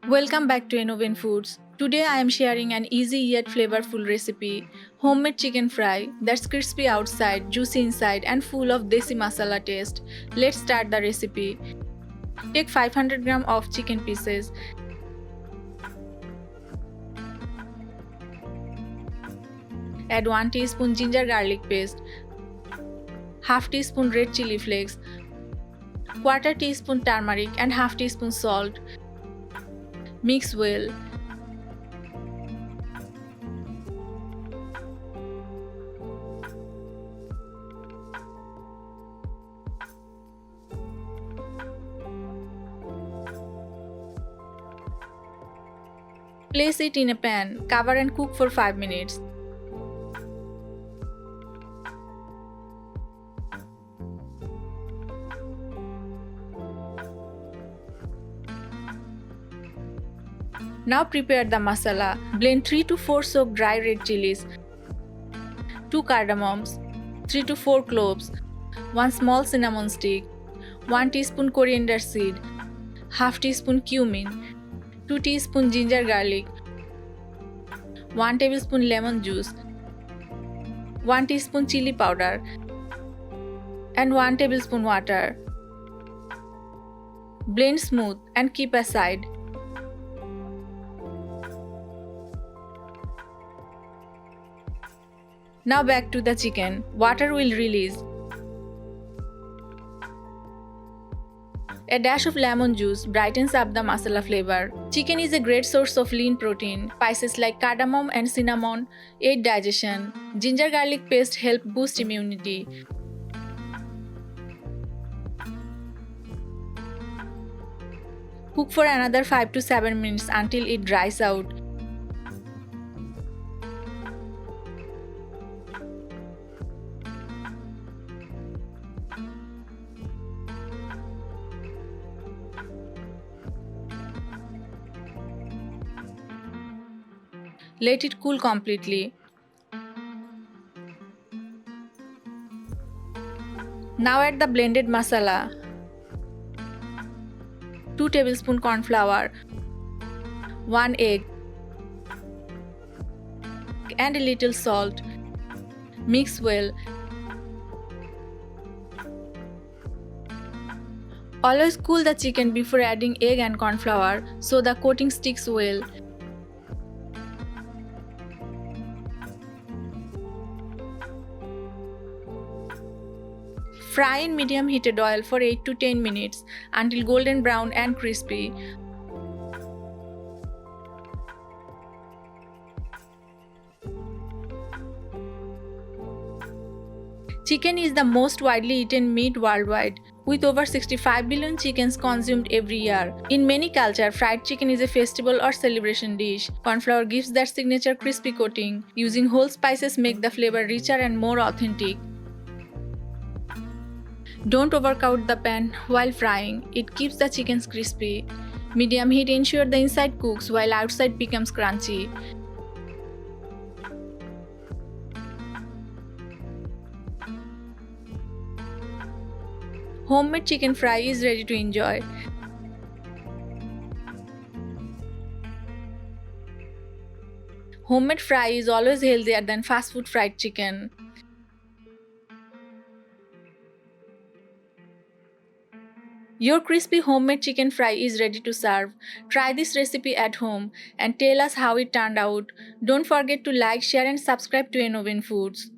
Welcome back to Innovin Foods. Today I am sharing an easy yet flavorful recipe, homemade chicken fry that's crispy outside, juicy inside and full of desi masala taste. Let's start the recipe. Take 500 gram of chicken pieces. Add 1 teaspoon ginger garlic paste, half teaspoon red chili flakes, quarter teaspoon turmeric and half teaspoon salt. Mix well. Place it in a pan, cover and cook for 5 minutes. Now prepare the masala. Blend 3 to 4 soaked dry red chilies, 2 cardamoms, 3 to 4 cloves, 1 small cinnamon stick, 1 teaspoon coriander seed, half teaspoon cumin, 2 teaspoon ginger garlic, 1 tablespoon lemon juice, 1 teaspoon chili powder and 1 tablespoon water. Blend smooth and keep aside. Now back to the chicken. Water will release. A dash of lemon juice brightens up the masala flavor. Chicken is a great source of lean protein. Spices like cardamom and cinnamon aid digestion. Ginger garlic paste help boost immunity. Cook for another 5 to 7 minutes until it dries out. Let it cool completely. Now add the blended masala, 2 tablespoons corn flour, 1 egg and a little salt. Mix well. Always cool the chicken before adding egg and corn flour so the coating sticks well. Fry in medium heated oil for 8 to 10 minutes until golden brown and crispy. Chicken is the most widely eaten meat worldwide, with over 65 billion chickens consumed every year. In many cultures, fried chicken is a festival or celebration dish. Corn flour gives that signature crispy coating. Using whole spices make the flavor richer and more authentic. Don't overcoat the pan while frying, it keeps the chickens crispy. Medium heat ensures the inside cooks while outside becomes crunchy. Homemade chicken fry is ready to enjoy. Homemade fry is always healthier than fast food fried chicken. Your crispy homemade chicken fry is ready to serve. Try this recipe at home and tell us how it turned out. Don't forget to like, share and subscribe to Innovin Foods.